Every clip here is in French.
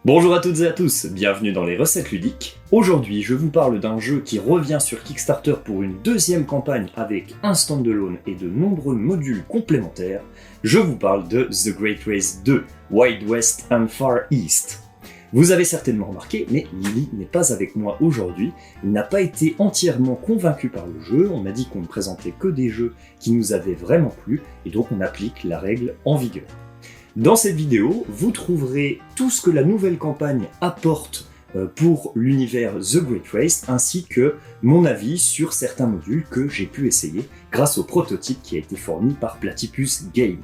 Bonjour à toutes et à tous, bienvenue dans les recettes ludiques. Aujourd'hui, je vous parle d'un jeu qui revient sur Kickstarter pour une deuxième campagne avec un standalone et de nombreux modules complémentaires. Je vous parle de The Great Race 2, Wild West and Far East. Vous avez certainement remarqué, mais Lily n'est pas avec moi aujourd'hui. Il n'a pas été entièrement convaincu par le jeu, on m'a dit qu'on ne présentait que des jeux qui nous avaient vraiment plu, et donc on applique la règle en vigueur. Dans cette vidéo, vous trouverez tout ce que la nouvelle campagne apporte pour l'univers The Great Race, ainsi que mon avis sur certains modules que j'ai pu essayer grâce au prototype qui a été fourni par Platypus Game.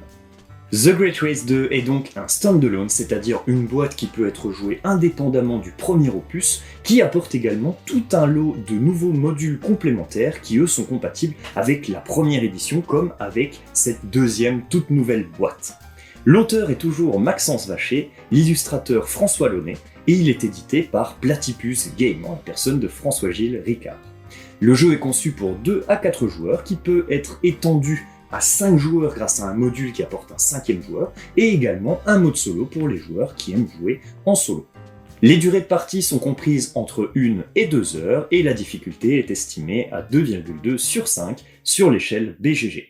The Great Race 2 est donc un standalone, c'est-à-dire une boîte qui peut être jouée indépendamment du premier opus, qui apporte également tout un lot de nouveaux modules complémentaires qui eux sont compatibles avec la première édition comme avec cette deuxième toute nouvelle boîte. L'auteur est toujours Maxence Vacher, l'illustrateur François Launay, et il est édité par Platypus Game, en personne de François-Gilles Ricard. Le jeu est conçu pour 2 à 4 joueurs, qui peut être étendu à 5 joueurs grâce à un module qui apporte un 5e joueur, et également un mode solo pour les joueurs qui aiment jouer en solo. Les durées de partie sont comprises entre 1 et 2 heures, et la difficulté est estimée à 2,2 sur 5 sur l'échelle BGG.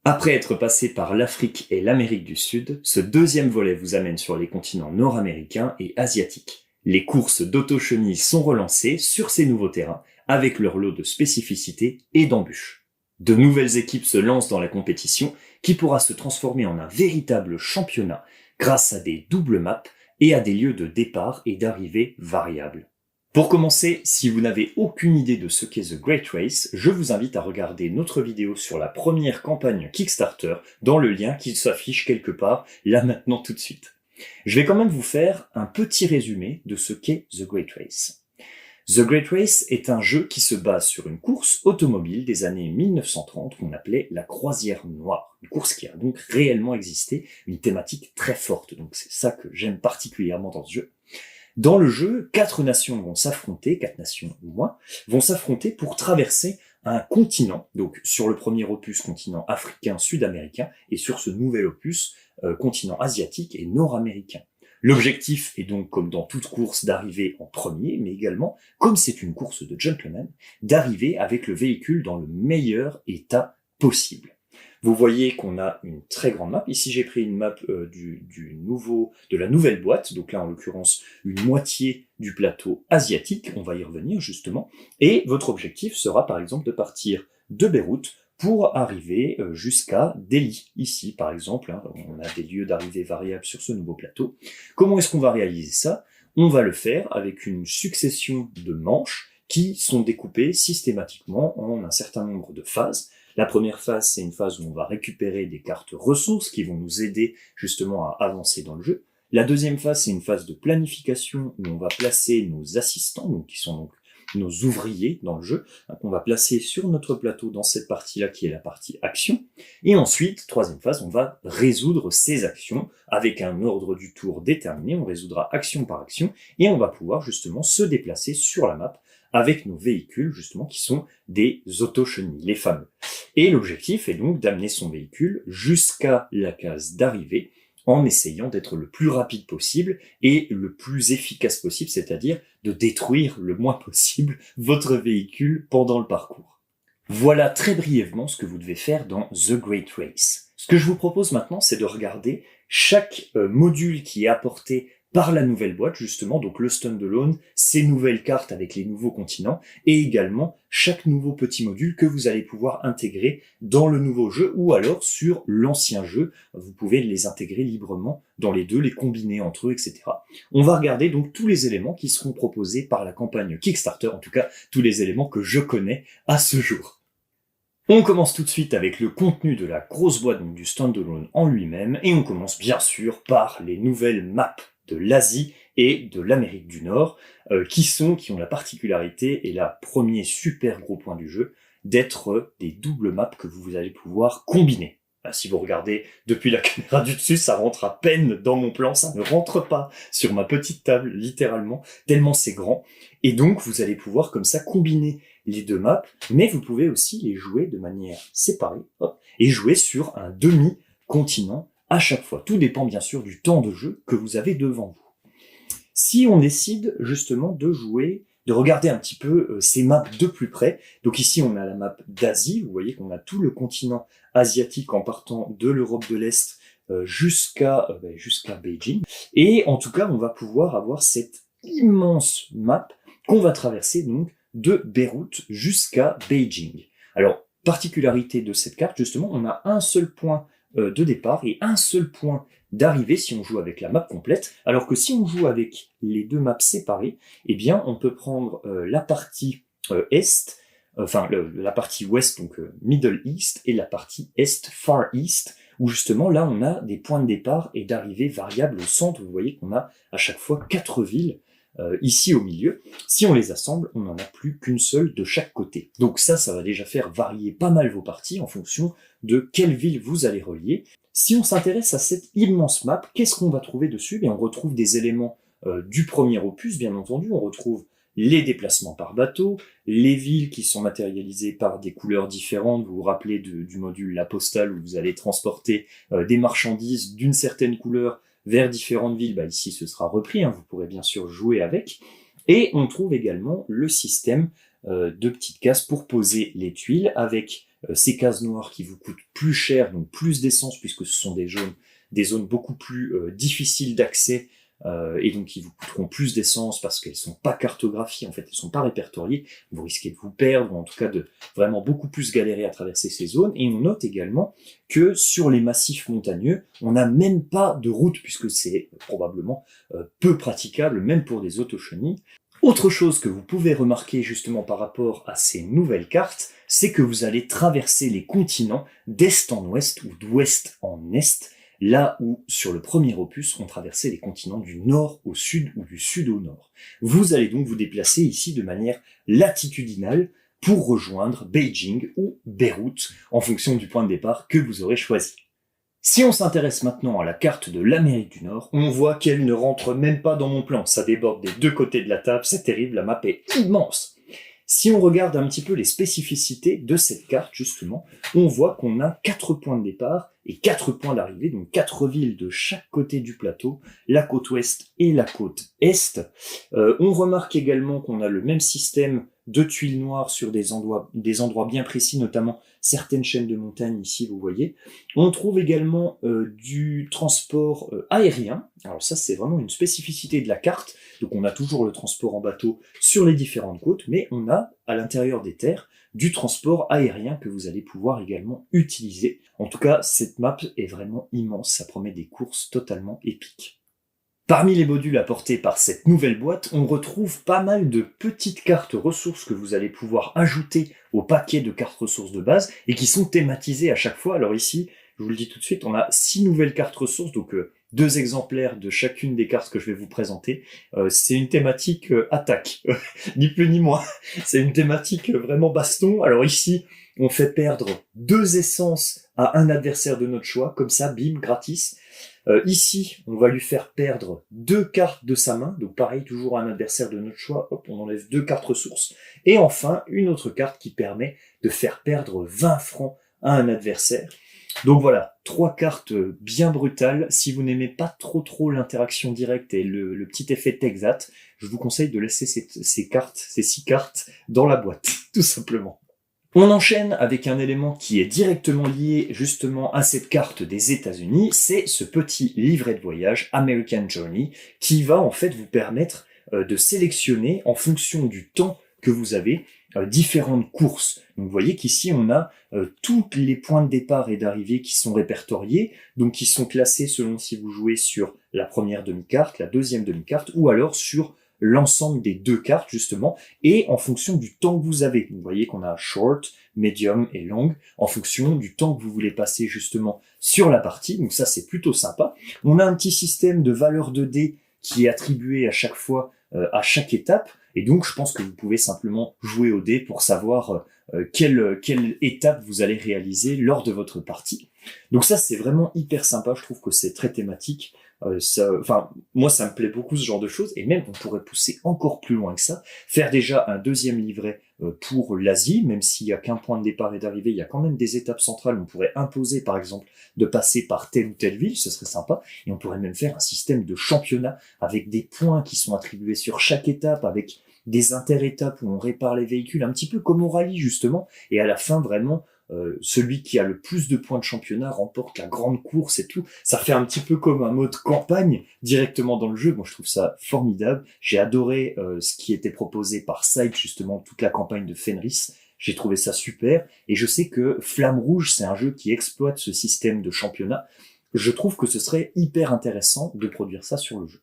Après être passé par l'Afrique et l'Amérique du Sud, ce deuxième volet vous amène sur les continents nord-américains et asiatiques. Les courses d'auto-chenilles sont relancées sur ces nouveaux terrains, avec leur lot de spécificités et d'embûches. De nouvelles équipes se lancent dans la compétition, qui pourra se transformer en un véritable championnat grâce à des doubles maps et à des lieux de départ et d'arrivée variables. Pour commencer, si vous n'avez aucune idée de ce qu'est The Great Race, je vous invite à regarder notre vidéo sur la première campagne Kickstarter dans le lien qui s'affiche quelque part là maintenant tout de suite. Je vais quand même vous faire un petit résumé de ce qu'est The Great Race. The Great Race est un jeu qui se base sur une course automobile des années 1930 qu'on appelait la croisière noire. Une course qui a donc réellement existé, une thématique très forte, donc c'est ça que j'aime particulièrement dans ce jeu. Dans le jeu, 4 nations vont s'affronter, 4 nations ou moins, vont s'affronter pour traverser un continent, donc sur le premier opus, continent africain, sud-américain, et sur ce nouvel opus, continent asiatique et nord-américain. L'objectif est donc, comme dans toute course, d'arriver en premier, mais également, comme c'est une course de gentleman, d'arriver avec le véhicule dans le meilleur état possible. Vous voyez qu'on a une très grande map. Ici, j'ai pris une map de la nouvelle boîte. Donc là, en l'occurrence, une moitié du plateau asiatique. On va y revenir, justement. Et votre objectif sera, par exemple, de partir de Beyrouth pour arriver jusqu'à Delhi. Ici, par exemple, hein, on a des lieux d'arrivée variables sur ce nouveau plateau. Comment est-ce qu'on va réaliser ça? On va le faire avec une succession de manches qui sont découpées systématiquement en un certain nombre de phases. La première phase, c'est une phase où on va récupérer des cartes ressources qui vont nous aider justement à avancer dans le jeu. La deuxième phase, c'est une phase de planification où on va placer nos assistants, donc qui sont donc nos ouvriers dans le jeu, qu'on va placer sur notre plateau dans cette partie-là qui est la partie action. Et ensuite, troisième phase, on va résoudre ces actions avec un ordre du tour déterminé. On résoudra action par action et on va pouvoir justement se déplacer sur la map avec nos véhicules, justement, qui sont des auto-chenilles, les fameux. Et l'objectif est donc d'amener son véhicule jusqu'à la case d'arrivée en essayant d'être le plus rapide possible et le plus efficace possible, c'est-à-dire de détruire le moins possible votre véhicule pendant le parcours. Voilà très brièvement ce que vous devez faire dans The Great Race. Ce que je vous propose maintenant, c'est de regarder chaque module qui est apporté par la nouvelle boîte, justement, donc le standalone, ces nouvelles cartes avec les nouveaux continents, et également chaque nouveau petit module que vous allez pouvoir intégrer dans le nouveau jeu, ou alors sur l'ancien jeu. Vous pouvez les intégrer librement dans les deux, les combiner entre eux, etc. On va regarder donc tous les éléments qui seront proposés par la campagne Kickstarter, en tout cas tous les éléments que je connais à ce jour. On commence tout de suite avec le contenu de la grosse boîte, donc du standalone en lui-même, et on commence bien sûr par les nouvelles maps de l'Asie et de l'Amérique du Nord, qui ont la particularité, et là, premier super gros point du jeu, d'être des doubles maps que vous allez pouvoir combiner. Si vous regardez depuis la caméra du dessus, ça rentre à peine dans mon plan, ça ne rentre pas sur ma petite table, littéralement, tellement c'est grand. Et donc, vous allez pouvoir comme ça combiner les deux maps, mais vous pouvez aussi les jouer de manière séparée, et jouer sur un demi-continent à chaque fois. Tout dépend bien sûr du temps de jeu que vous avez devant vous. Si on décide justement de jouer, de regarder un petit peu ces maps de plus près, donc ici on a la map d'Asie, vous voyez qu'on a tout le continent asiatique en partant de l'Europe de l'Est jusqu'à Beijing, et en tout cas on va pouvoir avoir cette immense map qu'on va traverser donc de Beyrouth jusqu'à Beijing. Alors, particularité de cette carte, justement, on a un seul point de départ et un seul point d'arrivée si on joue avec la map complète, alors que si on joue avec les deux maps séparées, eh bien, on peut prendre la partie est, la partie ouest, donc Middle East, et la partie est, Far East, où justement, là, on a des points de départ et d'arrivée variables au centre. Vous voyez qu'on a à chaque fois 4 villes ici au milieu. Si on les assemble, on n'en a plus qu'une seule de chaque côté. Donc ça va déjà faire varier pas mal vos parties en fonction de quelle ville vous allez relier. Si on s'intéresse à cette immense map, qu'est-ce qu'on va trouver dessus? On retrouve des éléments du premier opus, bien entendu. On retrouve les déplacements par bateau, les villes qui sont matérialisées par des couleurs différentes. Vous vous rappelez du module La Postale où vous allez transporter des marchandises d'une certaine couleur vers différentes villes. Ici ce sera repris, vous pourrez bien sûr jouer avec. Et on trouve également le système de petites cases pour poser les tuiles avec ces cases noires qui vous coûtent plus cher, donc plus d'essence puisque ce sont des zones beaucoup plus difficiles d'accès et donc qui vous coûteront plus d'essence parce qu'elles sont pas cartographiées, en fait elles sont pas répertoriées, vous risquez de vous perdre ou en tout cas de vraiment beaucoup plus galérer à traverser ces zones. Et on note également que sur les massifs montagneux, on n'a même pas de route puisque c'est probablement peu praticable même pour des autochenilles. Autre chose que vous pouvez remarquer justement par rapport à ces nouvelles cartes, c'est que vous allez traverser les continents d'est en ouest ou d'ouest en est, là où, sur le premier opus, on traversait les continents du nord au sud ou du sud au nord. Vous allez donc vous déplacer ici de manière latitudinale pour rejoindre Beijing ou Beyrouth, en fonction du point de départ que vous aurez choisi. Si on s'intéresse maintenant à la carte de l'Amérique du Nord, on voit qu'elle ne rentre même pas dans mon plan. Ça déborde des deux côtés de la table, c'est terrible, la map est immense. Si on regarde un petit peu les spécificités de cette carte, justement, on voit qu'on a 4 points de départ et 4 points d'arrivée, donc 4 villes de chaque côté du plateau, la côte ouest et la côte est. On remarque également qu'on a le même système de tuiles noires sur des endroits bien précis, notamment certaines chaînes de montagnes, ici vous voyez. On trouve également du transport aérien. Alors ça c'est vraiment une spécificité de la carte, donc on a toujours le transport en bateau sur les différentes côtes, mais on a à l'intérieur des terres du transport aérien que vous allez pouvoir également utiliser. En tout cas, cette map est vraiment immense, ça promet des courses totalement épiques. Parmi les modules apportés par cette nouvelle boîte, on retrouve pas mal de petites cartes ressources que vous allez pouvoir ajouter au paquet de cartes ressources de base et qui sont thématisées à chaque fois. Alors ici, je vous le dis tout de suite, on a 6 nouvelles cartes ressources, donc 2 exemplaires de chacune des cartes que je vais vous présenter. C'est une thématique attaque, ni plus ni moins. C'est une thématique vraiment baston. Alors ici, on fait perdre 2 essences à un adversaire de notre choix, comme ça, bim, gratis. Ici, on va lui faire perdre 2 cartes de sa main, donc pareil, toujours un adversaire de notre choix, hop, on enlève 2 cartes ressources. Et enfin, une autre carte qui permet de faire perdre 20 francs à un adversaire. Donc voilà, 3 cartes bien brutales. Si vous n'aimez pas trop l'interaction directe et le petit effet Texat, je vous conseille de laisser ces 6 cartes dans la boîte, tout simplement. On enchaîne avec un élément qui est directement lié justement à cette carte des États-Unis, c'est ce petit livret de voyage American Journey qui va en fait vous permettre de sélectionner en fonction du temps que vous avez différentes courses. Donc vous voyez qu'ici on a tous les points de départ et d'arrivée qui sont répertoriés, donc qui sont classés selon si vous jouez sur la première demi-carte, la deuxième demi-carte ou alors sur l'ensemble des 2 cartes justement, et en fonction du temps que vous avez. Vous voyez qu'on a short, medium et long, en fonction du temps que vous voulez passer justement sur la partie, donc ça c'est plutôt sympa. On a un petit système de valeur de dés qui est attribué à chaque fois, à chaque étape, et donc je pense que vous pouvez simplement jouer au dé pour savoir quelle étape vous allez réaliser lors de votre partie. Donc ça c'est vraiment hyper sympa, je trouve que c'est très thématique. Moi ça me plaît beaucoup ce genre de choses, et même on pourrait pousser encore plus loin que ça, faire déjà un deuxième livret pour l'Asie, même s'il n'y a qu'un point de départ et d'arrivée, il y a quand même des étapes centrales. On pourrait imposer, par exemple, de passer par telle ou telle ville, ce serait sympa, et on pourrait même faire un système de championnat avec des points qui sont attribués sur chaque étape, avec des inter-étapes où on répare les véhicules, un petit peu comme au rallye justement, et à la fin vraiment, celui qui a le plus de points de championnat remporte la grande course et tout. Ça fait un petit peu comme un mode campagne directement dans le jeu. Moi, je trouve ça formidable. J'ai adoré ce qui était proposé par Side, justement, toute la campagne de Fenris. J'ai trouvé ça super. Et je sais que Flamme Rouge, c'est un jeu qui exploite ce système de championnat. Je trouve que ce serait hyper intéressant de produire ça sur le jeu.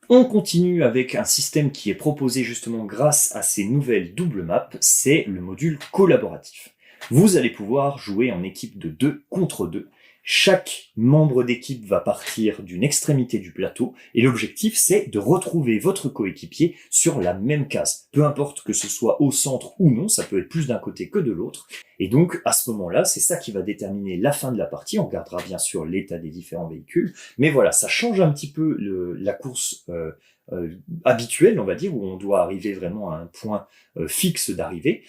On continue avec un système qui est proposé justement grâce à ces nouvelles double maps, c'est le module collaboratif. Vous allez pouvoir jouer en équipe de 2 contre 2. Chaque membre d'équipe va partir d'une extrémité du plateau et l'objectif c'est de retrouver votre coéquipier sur la même case. Peu importe que ce soit au centre ou non, ça peut être plus d'un côté que de l'autre. Et donc à ce moment-là, c'est ça qui va déterminer la fin de la partie. On gardera bien sûr l'état des différents véhicules, mais voilà, ça change un petit peu la course habituelle, on va dire, où on doit arriver vraiment à un point fixe d'arrivée.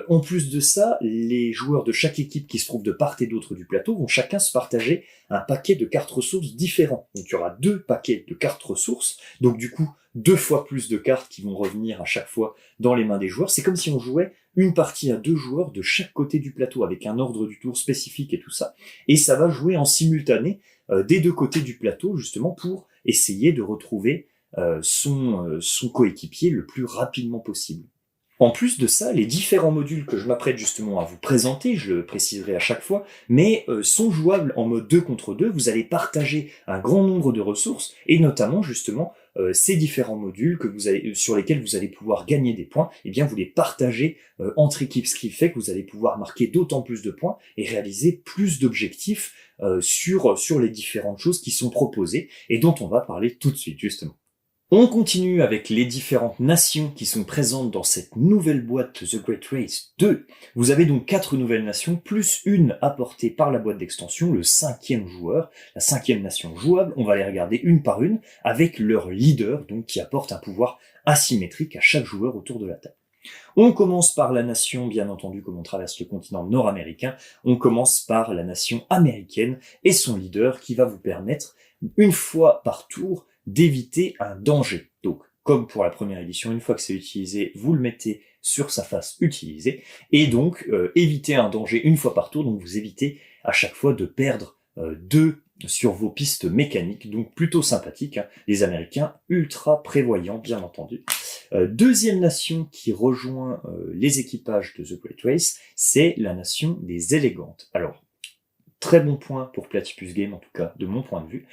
En plus de ça, les joueurs de chaque équipe qui se trouvent de part et d'autre du plateau vont chacun se partager un paquet de cartes ressources différents. Donc il y aura 2 paquets de cartes ressources, donc du coup 2 fois plus de cartes qui vont revenir à chaque fois dans les mains des joueurs. C'est comme si on jouait une partie à 2 joueurs de chaque côté du plateau avec un ordre du tour spécifique et tout ça. Et ça va jouer en simultané des 2 côtés du plateau justement pour essayer de retrouver son coéquipier le plus rapidement possible. En plus de ça, les différents modules que je m'apprête justement à vous présenter, je le préciserai à chaque fois, mais sont jouables en mode 2 contre 2. Vous allez partager un grand nombre de ressources, et notamment justement ces différents modules sur lesquels vous allez pouvoir gagner des points, et bien vous les partagez entre équipes, ce qui fait que vous allez pouvoir marquer d'autant plus de points et réaliser plus d'objectifs sur les différentes choses qui sont proposées, et dont on va parler tout de suite justement. On continue avec les différentes nations qui sont présentes dans cette nouvelle boîte The Great Race 2. Vous avez donc 4 nouvelles nations, plus une apportée par la boîte d'extension, le 5e joueur, la 5e nation jouable. On va les regarder une par une, avec leur leader, donc qui apporte un pouvoir asymétrique à chaque joueur autour de la table. On commence par la nation, bien entendu, comme on traverse le continent nord-américain, on commence par la nation américaine et son leader qui va vous permettre, une fois par tour, d'éviter un danger. Donc, comme pour la première édition, une fois que c'est utilisé, vous le mettez sur sa face utilisée, et donc éviter un danger une fois par tour, donc vous évitez à chaque fois de perdre 2 sur vos pistes mécaniques, donc plutôt sympathique, hein. Les Américains ultra prévoyants, bien entendu. Deuxième nation qui rejoint les équipages de The Great Race, c'est la nation des élégantes. Alors, très bon point pour Platypus Game, en tout cas, de mon point de vue.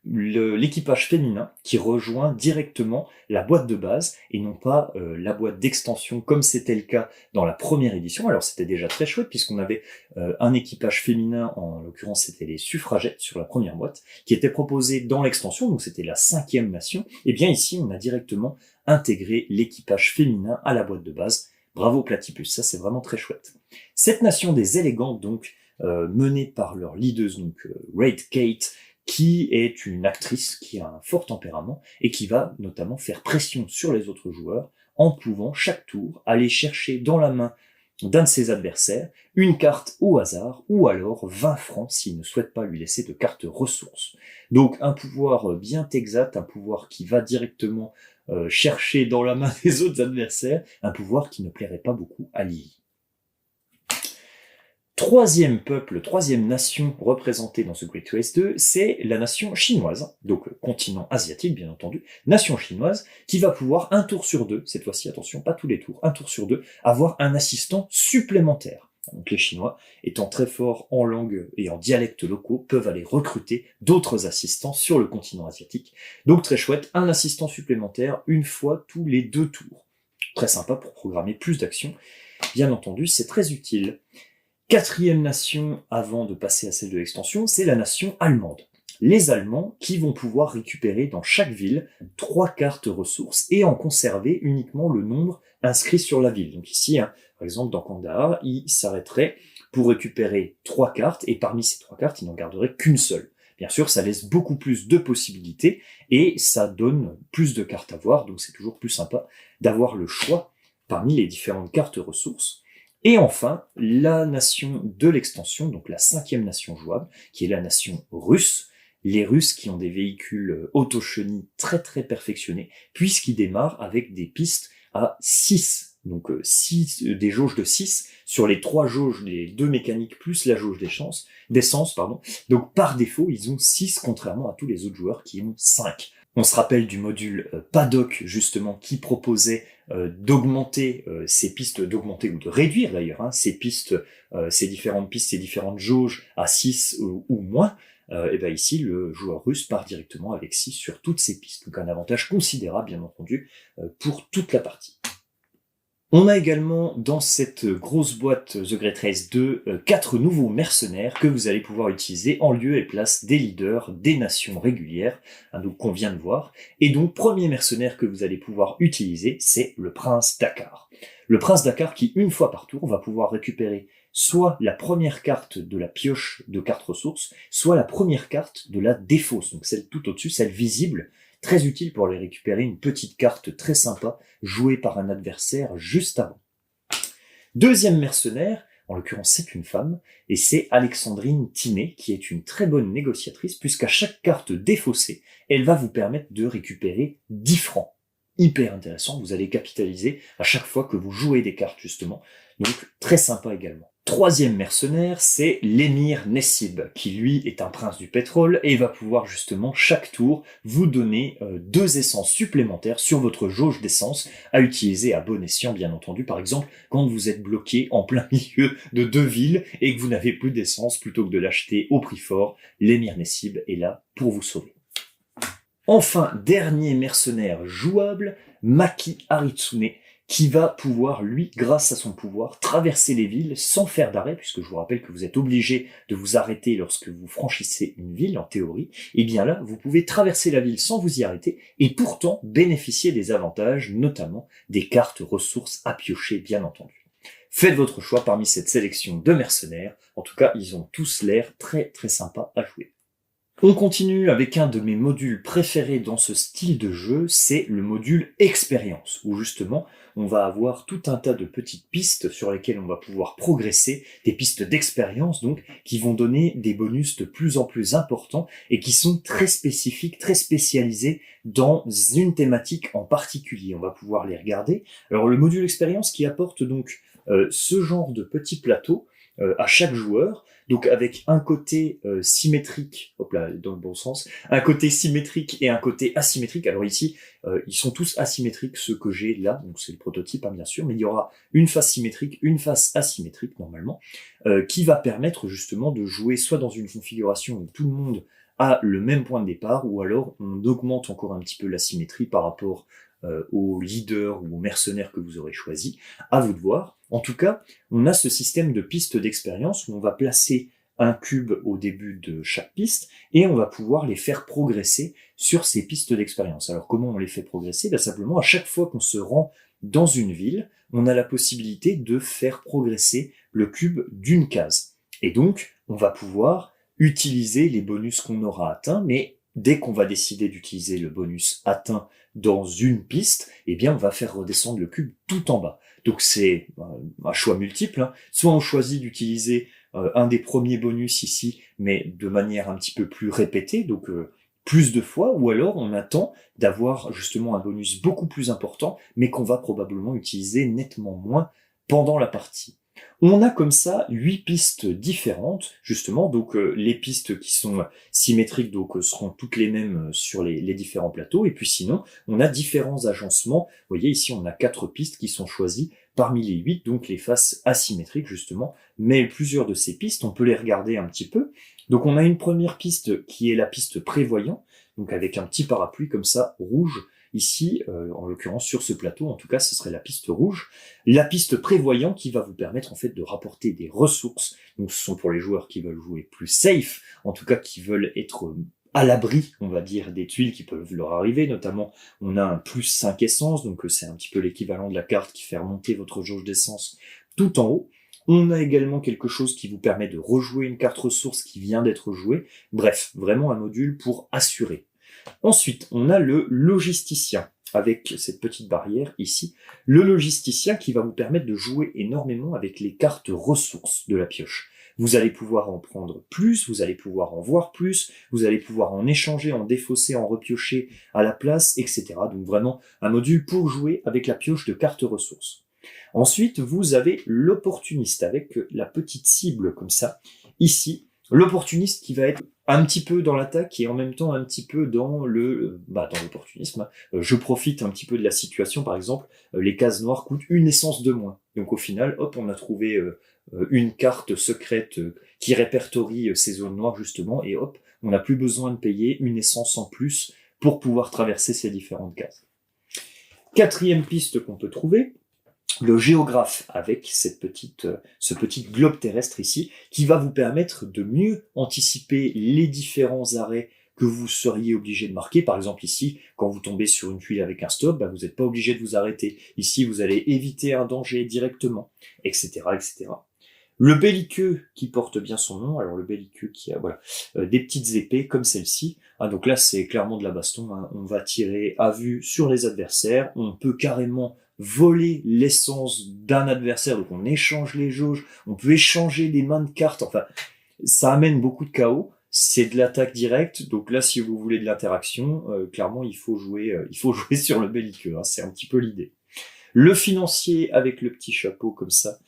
L'équipage féminin qui rejoint directement la boîte de base et non pas la boîte d'extension comme c'était le cas dans la première édition. Alors c'était déjà très chouette puisqu'on avait un équipage féminin, en l'occurrence c'était les suffragettes sur la première boîte, qui était proposé dans l'extension, donc c'était la 5e nation. Et bien ici on a directement intégré l'équipage féminin à la boîte de base. Bravo Platypus, ça c'est vraiment très chouette. Cette nation des élégantes donc menée par leur leaduse donc Raid Kate, qui est une actrice qui a un fort tempérament et qui va notamment faire pression sur les autres joueurs en pouvant chaque tour aller chercher dans la main d'un de ses adversaires une carte au hasard ou alors 20 francs s'il ne souhaite pas lui laisser de carte ressources. Donc un pouvoir bien exact, un pouvoir qui va directement chercher dans la main des autres adversaires, un pouvoir qui ne plairait pas beaucoup à Lily. Troisième peuple, troisième nation représentée dans ce Great Race 2, c'est la nation chinoise, donc continent asiatique bien entendu, nation chinoise, qui va pouvoir un tour sur 2, cette fois-ci attention, pas tous les tours, un tour sur 2, avoir un assistant supplémentaire. Donc les Chinois, étant très forts en langue et en dialectes locaux, peuvent aller recruter d'autres assistants sur le continent asiatique. Donc très chouette, un assistant supplémentaire une fois tous les 2 tours. Très sympa pour programmer plus d'actions. Bien entendu, c'est très utile. 4e nation, avant de passer à celle de l'extension, c'est la nation allemande. Les Allemands qui vont pouvoir récupérer dans chaque ville 3 cartes ressources et en conserver uniquement le nombre inscrit sur la ville. Donc ici, hein, par exemple dans Kandahar, ils s'arrêteraient pour récupérer 3 cartes et parmi ces 3 cartes, ils n'en garderaient qu'une seule. Bien sûr, ça laisse beaucoup plus de possibilités et ça donne plus de cartes à voir, donc c'est toujours plus sympa d'avoir le choix parmi les différentes cartes ressources. Et enfin, la nation de l'extension, donc la 5e nation jouable, qui est la nation russe. Les Russes qui ont des véhicules auto-chenilles très très perfectionnés, puisqu'ils démarrent avec des pistes à 6. Donc des jauges de 6 sur les 3 jauges des 2 mécaniques plus la jauge d'essence. Donc par défaut, ils ont 6 contrairement à tous les autres joueurs qui ont 5. On se rappelle du module Paddock, justement, qui proposait d'augmenter ces pistes, d'augmenter ou de réduire d'ailleurs ces pistes, ces différentes jauges à 6 ou moins. Et bien ici, le joueur russe part directement avec 6 sur toutes ces pistes. Donc un avantage considérable, bien entendu, pour toute la partie. On a également dans cette grosse boîte The Great Race 2 4 nouveaux mercenaires que vous allez pouvoir utiliser en lieu et place des leaders des nations régulières, donc qu'on vient de voir. Et donc premier mercenaire que vous allez pouvoir utiliser, c'est le Prince Dakkar. Le Prince Dakkar qui, une fois par tour, va pouvoir récupérer soit la première carte de la pioche de cartes ressources, soit la première carte de la défausse, donc celle tout au-dessus, celle visible, très utile pour aller récupérer une petite carte très sympa, jouée par un adversaire juste avant. Deuxième mercenaire, en l'occurrence c'est une femme, et c'est Alexandrine Tiné, qui est une très bonne négociatrice, puisqu'à chaque carte défaussée, elle va vous permettre de récupérer 10 francs. Hyper intéressant, vous allez capitaliser à chaque fois que vous jouez des cartes justement, donc très sympa également. Troisième mercenaire, c'est l'émir Nessib, qui lui est un prince du pétrole et va pouvoir justement chaque tour vous donner 2 essences supplémentaires sur votre jauge d'essence à utiliser à bon escient bien entendu. Par exemple, quand vous êtes bloqué en plein milieu de 2 villes et que vous n'avez plus d'essence, plutôt que de l'acheter au prix fort, l'émir Nessib est là pour vous sauver. Enfin, dernier mercenaire jouable, Maki Haritsune, qui va pouvoir, lui, grâce à son pouvoir, traverser les villes sans faire d'arrêt, puisque je vous rappelle que vous êtes obligé de vous arrêter lorsque vous franchissez une ville, en théorie. Et bien là, vous pouvez traverser la ville sans vous y arrêter, et pourtant bénéficier des avantages, notamment des cartes ressources à piocher, bien entendu. Faites votre choix parmi cette sélection de mercenaires. En tout cas, ils ont tous l'air très très sympas à jouer. On continue avec un de mes modules préférés dans ce style de jeu, c'est le module expérience, où justement on va avoir tout un tas de petites pistes sur lesquelles on va pouvoir progresser, des pistes d'expérience donc, qui vont donner des bonus de plus en plus importants et qui sont très spécifiques, très spécialisés dans une thématique en particulier. On va pouvoir les regarder. Alors le module expérience qui apporte donc ce genre de petits plateaux à chaque joueur, donc avec un côté symétrique, hop là, dans le bon sens, un côté symétrique et un côté asymétrique. Alors ici, ils sont tous asymétriques, ceux que j'ai là, donc c'est le prototype bien sûr, mais il y aura une face symétrique, une face asymétrique normalement, qui va permettre justement de jouer soit dans une configuration où tout le monde a le même point de départ, ou alors on augmente encore un petit peu la symétrie par rapport au leader ou au mercenaire que vous aurez choisi, à vous de voir. En tout cas, on a ce système de pistes d'expérience où on va placer un cube au début de chaque piste et on va pouvoir les faire progresser sur ces pistes d'expérience. Alors comment on les fait progresser? Ben, simplement, à chaque fois qu'on se rend dans une ville, on a la possibilité de faire progresser le cube d'une case. Et donc, on va pouvoir utiliser les bonus qu'on aura atteints, mais dès qu'on va décider d'utiliser le bonus atteint dans une piste, eh bien on va faire redescendre le cube tout en bas. Donc c'est un choix multiple, hein. Soit on choisit d'utiliser un des premiers bonus ici, mais de manière un petit peu plus répétée, donc plus de fois, ou alors on attend d'avoir justement un bonus beaucoup plus important, mais qu'on va probablement utiliser nettement moins pendant la partie. On a comme ça 8 pistes différentes, justement, donc les pistes qui sont symétriques donc seront toutes les mêmes sur les différents plateaux, et puis sinon, on a différents agencements. Vous voyez ici, on a 4 pistes qui sont choisies parmi les 8, donc les faces asymétriques justement, mais plusieurs de ces pistes, on peut les regarder un petit peu. Donc on a une première piste qui est la piste prévoyant, donc avec un petit parapluie comme ça, rouge. Ici, en l'occurrence sur ce plateau, en tout cas, ce serait la piste rouge. La piste prévoyant qui va vous permettre en fait de rapporter des ressources. Donc ce sont pour les joueurs qui veulent jouer plus safe, en tout cas qui veulent être à l'abri, on va dire, des tuiles qui peuvent leur arriver. Notamment, on a un plus 5 essence, donc c'est un petit peu l'équivalent de la carte qui fait remonter votre jauge d'essence tout en haut. On a également quelque chose qui vous permet de rejouer une carte ressource qui vient d'être jouée. Bref, vraiment un module pour assurer. Ensuite, on a le logisticien. avec cette petite barrière ici, le logisticien qui va vous permettre de jouer énormément avec les cartes ressources de la pioche. Vous allez pouvoir en prendre plus, vous allez pouvoir en voir plus, vous allez pouvoir en échanger, en défausser, en repiocher à la place, etc. Donc vraiment un module pour jouer avec la pioche de cartes ressources. Ensuite, vous avez l'opportuniste avec la petite cible comme ça, ici. L'opportuniste qui va être un petit peu dans l'attaque et en même temps un petit peu dans dans l'opportunisme. Je profite un petit peu de la situation, par exemple, les cases noires coûtent une essence de moins. Donc au final, hop, on a trouvé une carte secrète qui répertorie ces zones noires justement, et hop, on n'a plus besoin de payer une essence en plus pour pouvoir traverser ces différentes cases. Quatrième piste qu'on peut trouver, le géographe avec ce petit globe terrestre ici, qui va vous permettre de mieux anticiper les différents arrêts que vous seriez obligé de marquer. Par exemple ici, quand vous tombez sur une tuile avec un stop, vous n'êtes pas obligé de vous arrêter. Ici, vous allez éviter un danger directement, etc., etc. Le belliqueux qui porte bien son nom, alors le belliqueux qui a des petites épées comme celle-ci, donc là c'est clairement de la baston, on va tirer à vue sur les adversaires, on peut carrément voler l'essence d'un adversaire, donc on échange les jauges, on peut échanger les mains de cartes, enfin ça amène beaucoup de chaos, c'est de l'attaque directe, donc là si vous voulez de l'interaction, clairement il faut jouer sur le belliqueux, c'est un petit peu l'idée. Le financier avec le petit chapeau comme ça,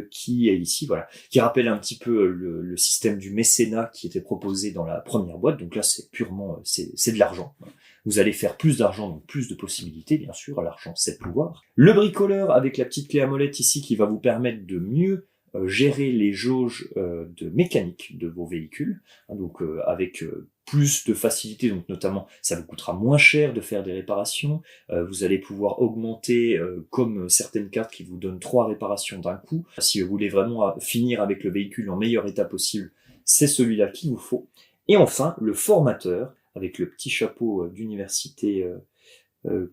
qui est ici, qui rappelle un petit peu le système du mécénat qui était proposé dans la première boîte. Donc là, c'est purement, c'est de l'argent. Vous allez faire plus d'argent, donc plus de possibilités, bien sûr. L'argent, c'est le pouvoir. Le bricoleur avec la petite clé à molette ici qui va vous permettre de mieux gérer les jauges de mécanique de vos véhicules, donc avec plus de facilité, donc notamment ça vous coûtera moins cher de faire des réparations, vous allez pouvoir augmenter comme certaines cartes qui vous donnent 3 réparations d'un coup. Si vous voulez vraiment finir avec le véhicule en meilleur état possible, c'est celui-là qu'il vous faut. Et enfin, le formateur, avec le petit chapeau d'université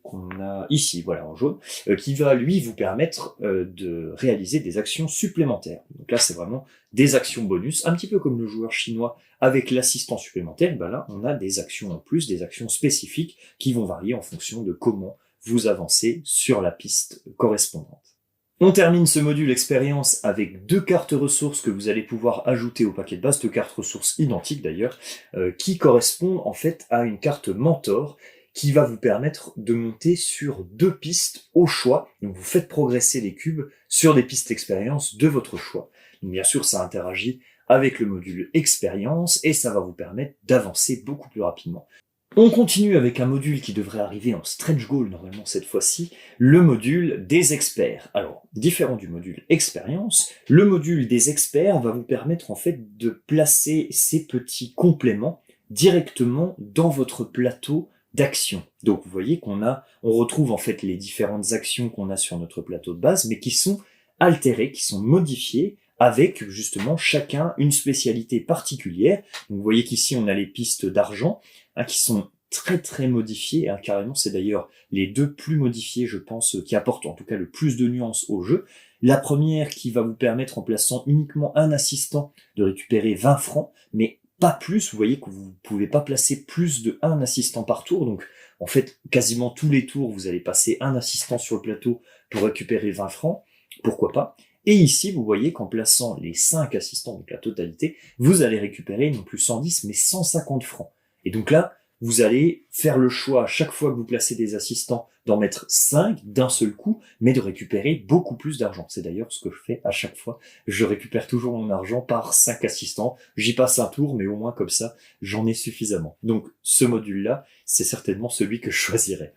qu'on a ici, en jaune, qui va lui vous permettre de réaliser des actions supplémentaires. Donc là, c'est vraiment des actions bonus, un petit peu comme le joueur chinois avec l'assistant supplémentaire. Là, on a des actions en plus, des actions spécifiques qui vont varier en fonction de comment vous avancez sur la piste correspondante. On termine ce module expérience avec 2 cartes ressources que vous allez pouvoir ajouter au paquet de base, 2 cartes ressources identiques d'ailleurs, qui correspondent en fait à une carte mentor qui va vous permettre de monter sur 2 pistes au choix. Donc vous faites progresser les cubes sur des pistes expérience de votre choix. Donc bien sûr, ça interagit avec le module expérience et ça va vous permettre d'avancer beaucoup plus rapidement. On continue avec un module qui devrait arriver en stretch goal normalement cette fois-ci, le module des experts. Alors, différent du module expérience, le module des experts va vous permettre en fait de placer ces petits compléments directement dans votre plateau d'action. Donc vous voyez on retrouve en fait les différentes actions qu'on a sur notre plateau de base, mais qui sont altérées, qui sont modifiées, avec justement chacun une spécialité particulière. Donc vous voyez qu'ici on a les pistes d'argent, qui sont très très modifiées, carrément c'est d'ailleurs les 2 plus modifiées je pense, qui apportent en tout cas le plus de nuances au jeu. La première qui va vous permettre en plaçant uniquement un assistant de récupérer 20 francs, mais pas plus, vous voyez que vous ne pouvez pas placer plus de 1 assistant par tour, donc en fait quasiment tous les tours vous allez passer un assistant sur le plateau pour récupérer 20 francs, pourquoi pas. Et ici vous voyez qu'en plaçant les 5 assistants, donc la totalité, vous allez récupérer non plus 110 mais 150 francs. Et donc là, vous allez faire le choix à chaque fois que vous placez des assistants d'en mettre 5 d'un seul coup, mais de récupérer beaucoup plus d'argent. C'est d'ailleurs ce que je fais à chaque fois. Je récupère toujours mon argent par 5 assistants. J'y passe un tour, mais au moins comme ça, j'en ai suffisamment. Donc ce module-là, c'est certainement celui que je choisirais.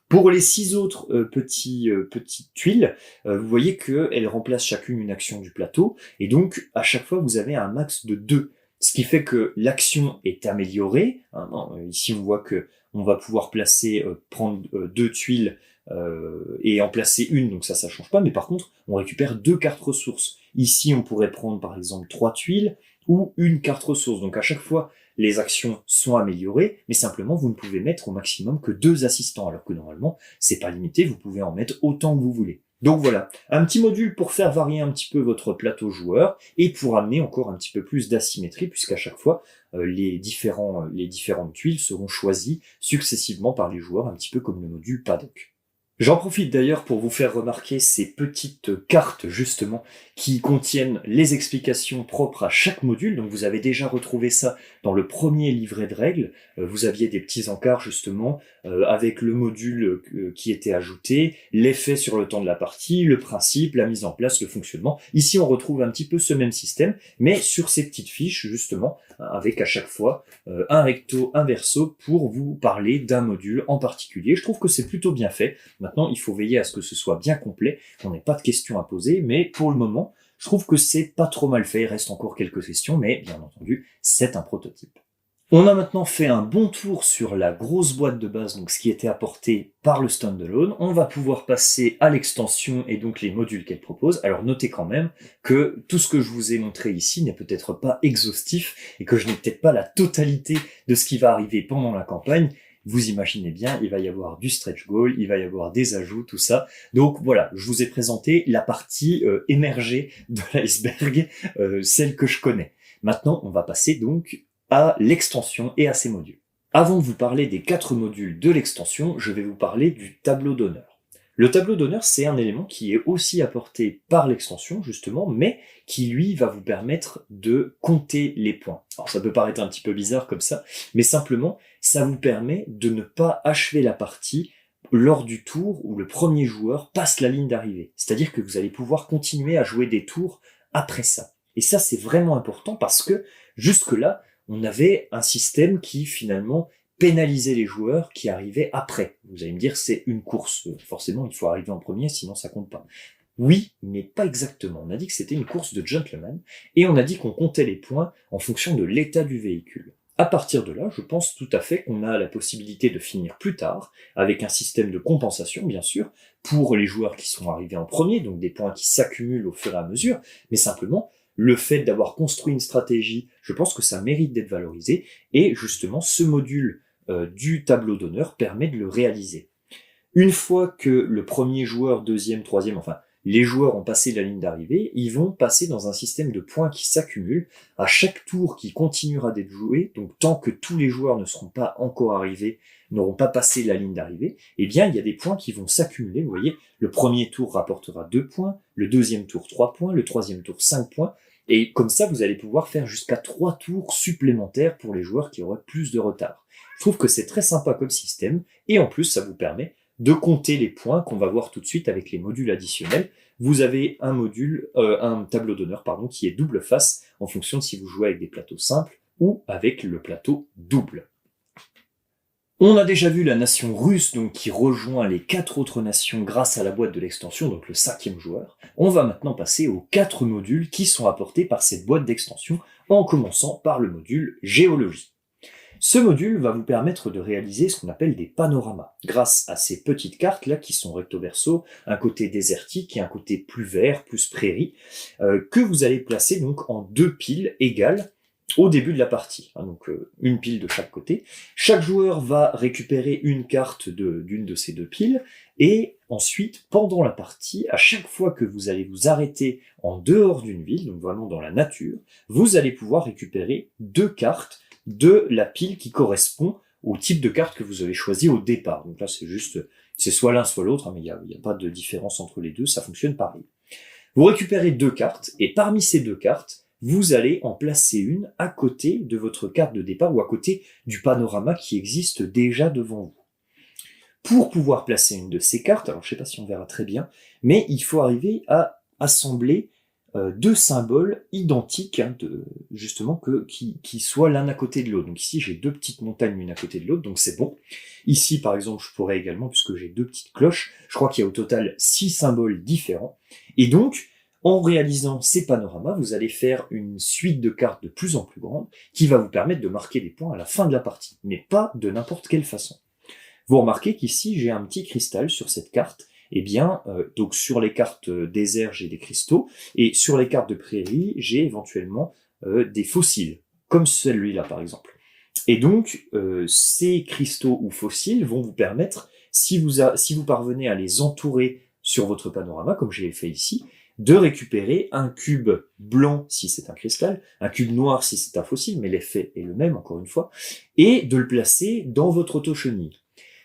Pour les 6 autres petites tuiles, vous voyez qu'elles remplacent chacune une action du plateau, et donc à chaque fois vous avez un max de 2. Ce qui fait que l'action est améliorée. Ici, on voit que on va pouvoir prendre 2 tuiles et en placer une, donc ça change pas. Mais par contre, on récupère 2 cartes ressources. Ici, on pourrait prendre par exemple 3 tuiles ou une carte ressource. Donc à chaque fois, les actions sont améliorées, mais simplement vous ne pouvez mettre au maximum que 2 assistants, alors que normalement, c'est pas limité. Vous pouvez en mettre autant que vous voulez. Donc voilà, un petit module pour faire varier un petit peu votre plateau joueur et pour amener encore un petit peu plus d'asymétrie puisqu'à chaque fois, les différentes tuiles seront choisies successivement par les joueurs, un petit peu comme le module paddock. J'en profite d'ailleurs pour vous faire remarquer ces petites cartes justement qui contiennent les explications propres à chaque module. Donc vous avez déjà retrouvé ça dans le premier livret de règles. Vous aviez des petits encarts justement avec le module qui était ajouté, l'effet sur le temps de la partie, le principe, la mise en place, le fonctionnement. Ici on retrouve un petit peu ce même système, mais sur ces petites fiches justement, avec à chaque fois un recto, un verso pour vous parler d'un module en particulier. Je trouve que c'est plutôt bien fait. Maintenant, il faut veiller à ce que ce soit bien complet, qu'on n'ait pas de questions à poser, mais pour le moment, je trouve que c'est pas trop mal fait. Il reste encore quelques questions, mais bien entendu, c'est un prototype. On a maintenant fait un bon tour sur la grosse boîte de base, donc ce qui était apporté par le standalone. On va pouvoir passer à l'extension et donc les modules qu'elle propose. Alors notez quand même que tout ce que je vous ai montré ici n'est peut-être pas exhaustif et que je n'ai peut-être pas la totalité de ce qui va arriver pendant la campagne. Vous imaginez bien, il va y avoir du stretch goal, il va y avoir des ajouts, tout ça. Donc voilà, je vous ai présenté la partie émergée de l'iceberg, celle que je connais. Maintenant, on va passer donc à l'extension et à ses modules. Avant de vous parler des 4 modules de l'extension, je vais vous parler du tableau d'honneur. Le tableau d'honneur, c'est un élément qui est aussi apporté par l'extension, justement, mais qui, lui, va vous permettre de compter les points. Alors, ça peut paraître un petit peu bizarre comme ça, mais simplement, ça vous permet de ne pas achever la partie lors du tour où le premier joueur passe la ligne d'arrivée. C'est-à-dire que vous allez pouvoir continuer à jouer des tours après ça. Et ça, c'est vraiment important parce que, jusque-là, on avait un système qui, finalement, pénaliser les joueurs qui arrivaient après. Vous allez me dire, c'est une course. Forcément, il faut arriver en premier, sinon ça compte pas. Oui, mais pas exactement. On a dit que c'était une course de gentleman, et on a dit qu'on comptait les points en fonction de l'état du véhicule. À partir de là, je pense tout à fait qu'on a la possibilité de finir plus tard, avec un système de compensation, bien sûr, pour les joueurs qui sont arrivés en premier, donc des points qui s'accumulent au fur et à mesure, mais simplement, le fait d'avoir construit une stratégie, je pense que ça mérite d'être valorisé, et justement, ce module du tableau d'honneur permet de le réaliser. Une fois que le premier joueur, deuxième, troisième, enfin, les joueurs ont passé la ligne d'arrivée, ils vont passer dans un système de points qui s'accumulent à chaque tour qui continuera d'être joué, donc tant que tous les joueurs ne seront pas encore arrivés, n'auront pas passé la ligne d'arrivée, eh bien, il y a des points qui vont s'accumuler. Vous voyez, le premier tour rapportera 2 points, le deuxième tour 3 points, le troisième tour 5 points, et comme ça, vous allez pouvoir faire jusqu'à 3 tours supplémentaires pour les joueurs qui auraient plus de retard. Je trouve que c'est très sympa comme système, et en plus, ça vous permet de compter les points qu'on va voir tout de suite avec les modules additionnels. Vous avez un tableau d'honneur, qui est double face en fonction de si vous jouez avec des plateaux simples ou avec le plateau double. On a déjà vu la nation russe donc qui rejoint les 4 autres nations grâce à la boîte de l'extension, donc le 5e joueur. On va maintenant passer aux 4 modules qui sont apportés par cette boîte d'extension, en commençant par le module géologie. Ce module va vous permettre de réaliser ce qu'on appelle des panoramas, grâce à ces petites cartes là qui sont recto-verso, un côté désertique et un côté plus vert, plus prairie, que vous allez placer donc en 2 piles égales au début de la partie, donc une pile de chaque côté. Chaque joueur va récupérer une carte d'une de ces 2 piles, et ensuite, pendant la partie, à chaque fois que vous allez vous arrêter en dehors d'une ville, donc vraiment dans la nature, vous allez pouvoir récupérer 2 cartes de la pile qui correspond au type de carte que vous avez choisi au départ. Donc là, c'est soit l'un, soit l'autre, mais il n'y a pas de différence entre les deux, ça fonctionne pareil. Vous récupérez 2 cartes, et parmi ces 2 cartes, vous allez en placer une à côté de votre carte de départ ou à côté du panorama qui existe déjà devant vous. Pour pouvoir placer une de ces cartes, alors je ne sais pas si on verra très bien, mais il faut arriver à assembler 2 symboles identiques, justement, qui soient l'un à côté de l'autre. Donc ici, j'ai 2 petites montagnes l'une à côté de l'autre, donc c'est bon. Ici, par exemple, je pourrais également, puisque j'ai 2 petites cloches, je crois qu'il y a au total 6 symboles différents. Et donc, en réalisant ces panoramas, vous allez faire une suite de cartes de plus en plus grande qui va vous permettre de marquer des points à la fin de la partie, mais pas de n'importe quelle façon. Vous remarquez qu'ici, j'ai un petit cristal sur cette carte. Eh bien, donc sur les cartes désert, j'ai des cristaux, et sur les cartes de prairie, j'ai éventuellement des fossiles, comme celui-là par exemple. Et donc, ces cristaux ou fossiles vont vous permettre, si vous parvenez à les entourer sur votre panorama, comme je l'ai fait ici, de récupérer un cube blanc si c'est un cristal, un cube noir si c'est un fossile, mais l'effet est le même encore une fois, et de le placer dans votre auto-chenille.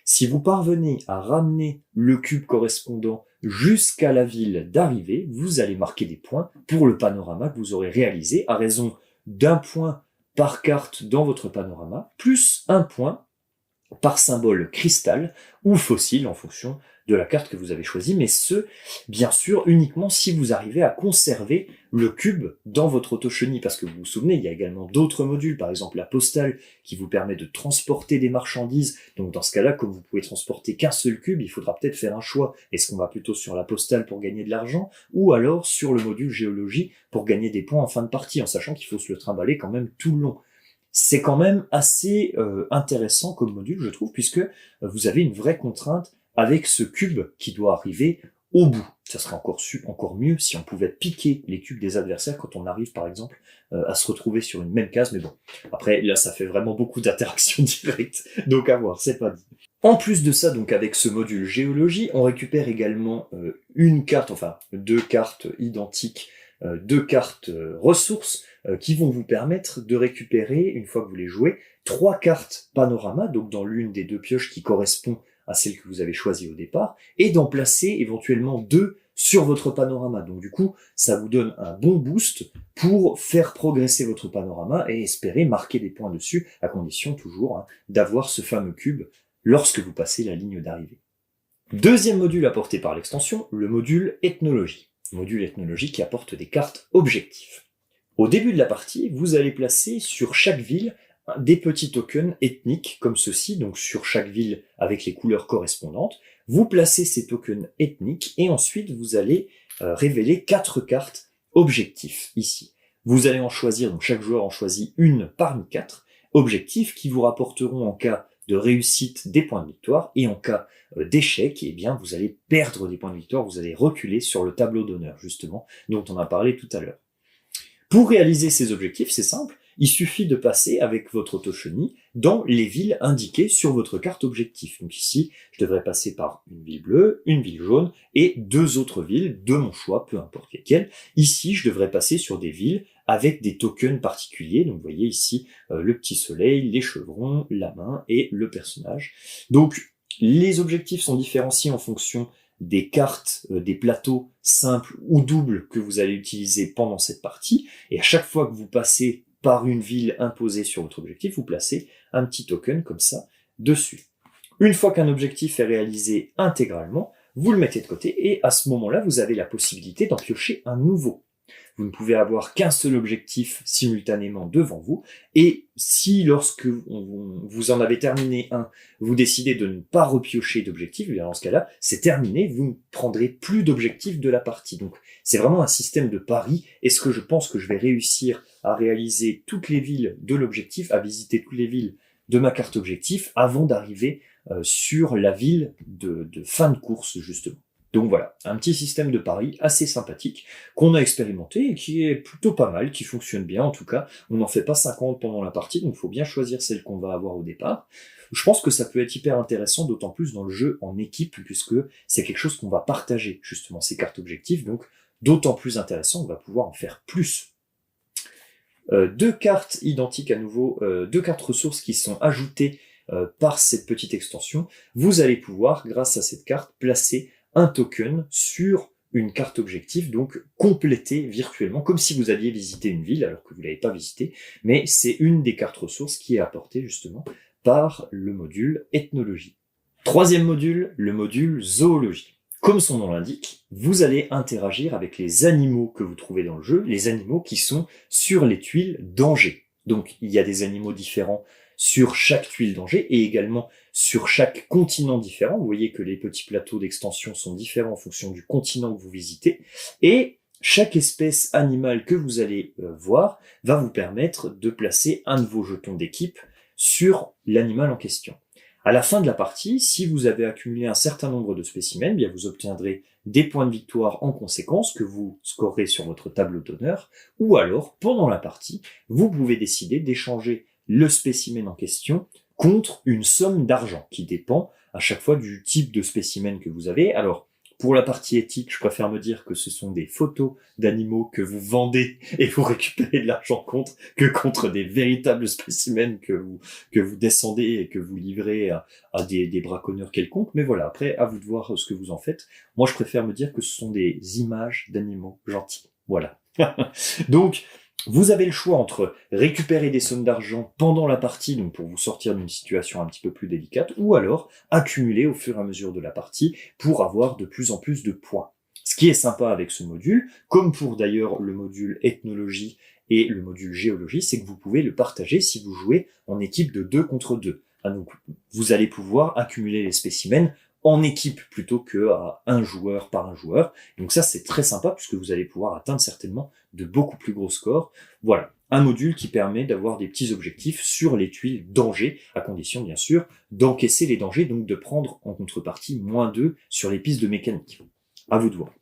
Si vous parvenez à ramener le cube correspondant jusqu'à la ville d'arrivée, vous allez marquer des points pour le panorama que vous aurez réalisé à raison d'un point par carte dans votre panorama, plus un point par symbole cristal ou fossile en fonction de la carte que vous avez choisie, mais ce, bien sûr, uniquement si vous arrivez à conserver le cube dans votre auto-chenille, parce que vous vous souvenez, il y a également d'autres modules, par exemple la postale, qui vous permet de transporter des marchandises, donc dans ce cas-là, comme vous pouvez transporter qu'un seul cube, il faudra peut-être faire un choix, est-ce qu'on va plutôt sur la postale pour gagner de l'argent, ou alors sur le module géologie pour gagner des points en fin de partie, en sachant qu'il faut se le trimballer quand même tout le long. C'est quand même assez intéressant comme module, je trouve, puisque vous avez une vraie contrainte avec ce cube qui doit arriver au bout. Ça serait encore mieux si on pouvait piquer les cubes des adversaires quand on arrive, par exemple, à se retrouver sur une même case. Mais bon, après, là, ça fait vraiment beaucoup d'interactions directes. Donc à voir, c'est pas dit. En plus de ça, donc avec ce module géologie, on récupère également une carte, enfin 2 cartes identiques, 2 cartes ressources qui vont vous permettre de récupérer, une fois que vous les jouez, 3 cartes panorama, donc dans l'une des 2 pioches qui correspond à celle que vous avez choisie au départ, et d'en placer éventuellement 2 sur votre panorama. Donc du coup, ça vous donne un bon boost pour faire progresser votre panorama et espérer marquer des points dessus, à condition toujours d'avoir ce fameux cube lorsque vous passez la ligne d'arrivée. Deuxième module apporté par l'extension, le module ethnologie. Module ethnologie qui apporte des cartes objectifs. Au début de la partie, vous allez placer sur chaque ville des petits tokens ethniques comme ceci, donc sur chaque ville avec les couleurs correspondantes. Vous placez ces tokens ethniques et ensuite vous allez révéler 4 cartes objectifs ici. Vous allez en choisir, donc chaque joueur en choisit une parmi 4 objectifs qui vous rapporteront en cas de réussite des points de victoire et en cas d'échec, eh bien vous allez perdre des points de victoire, vous allez reculer sur le tableau d'honneur justement, dont on a parlé tout à l'heure. Pour réaliser ces objectifs, c'est simple, il suffit de passer avec votre auto-chenille dans les villes indiquées sur votre carte objectif. Donc ici, je devrais passer par une ville bleue, une ville jaune et 2 autres villes de mon choix, peu importe lesquelles. Ici, je devrais passer sur des villes avec des tokens particuliers. Donc vous voyez ici le petit soleil, les chevrons, la main et le personnage. Donc les objectifs sont différenciés en fonction des cartes, des plateaux simples ou doubles que vous allez utiliser pendant cette partie. Et à chaque fois que vous passez par une ville imposée sur votre objectif, vous placez un petit token comme ça dessus. Une fois qu'un objectif est réalisé intégralement, vous le mettez de côté et à ce moment-là, vous avez la possibilité d'en piocher un nouveau. Vous ne pouvez avoir qu'un seul objectif simultanément devant vous, et si lorsque vous en avez terminé un, vous décidez de ne pas repiocher d'objectif, bien dans ce cas-là, c'est terminé, vous ne prendrez plus d'objectifs de la partie. Donc c'est vraiment un système de pari. Est-ce que je pense que je vais réussir à réaliser toutes les villes de l'objectif, à visiter toutes les villes de ma carte objectif avant d'arriver sur la ville de fin de course justement. Donc voilà, un petit système de pari assez sympathique qu'on a expérimenté et qui est plutôt pas mal, qui fonctionne bien en tout cas. On n'en fait pas 50 pendant la partie, donc il faut bien choisir celle qu'on va avoir au départ. Je pense que ça peut être hyper intéressant, d'autant plus dans le jeu en équipe, puisque c'est quelque chose qu'on va partager, justement, ces cartes objectifs, donc d'autant plus intéressant, on va pouvoir en faire plus. 2 cartes identiques à nouveau, 2 cartes ressources qui sont ajoutées par cette petite extension. Vous allez pouvoir, grâce à cette carte, placer un token sur une carte objectif, donc compléter virtuellement, comme si vous alliez visiter une ville, alors que vous ne l'avez pas visitée, mais c'est une des cartes ressources qui est apportée justement par le module ethnologie. Troisième module, le module zoologie. Comme son nom l'indique, vous allez interagir avec les animaux que vous trouvez dans le jeu, les animaux qui sont sur les tuiles d'Angers. Donc il y a des animaux différents sur chaque tuile d'Angers et également sur chaque continent différent. Vous voyez que les petits plateaux d'extension sont différents en fonction du continent que vous visitez. Et chaque espèce animale que vous allez voir va vous permettre de placer un de vos jetons d'équipe sur l'animal en question. À la fin de la partie, si vous avez accumulé un certain nombre de spécimens, bien vous obtiendrez des points de victoire en conséquence que vous scorez sur votre tableau d'honneur, ou alors, pendant la partie, vous pouvez décider d'échanger le spécimen en question contre une somme d'argent qui dépend à chaque fois du type de spécimen que vous avez. Alors, Pour la partie éthique, je préfère me dire que ce sont des photos d'animaux que vous vendez et vous récupérez de l'argent contre, que contre des véritables spécimens que vous descendez et que vous livrez à des braconneurs quelconques. Mais voilà, après, à vous de voir ce que vous en faites. Moi, je préfère me dire que ce sont des images d'animaux gentils. Voilà. Donc, vous avez le choix entre récupérer des sommes d'argent pendant la partie, donc pour vous sortir d'une situation un petit peu plus délicate, ou alors accumuler au fur et à mesure de la partie pour avoir de plus en plus de points. Ce qui est sympa avec ce module, comme pour d'ailleurs le module ethnologie et le module géologie, c'est que vous pouvez le partager si vous jouez en équipe de 2 contre 2. Donc, vous allez pouvoir accumuler les spécimens en équipe plutôt que à un joueur par un joueur. Donc ça, c'est très sympa puisque vous allez pouvoir atteindre certainement de beaucoup plus gros scores. Voilà, un module qui permet d'avoir des petits objectifs sur les tuiles danger, à condition bien sûr d'encaisser les dangers, donc de prendre en contrepartie -2 sur les pistes de mécanique. À vous de voir.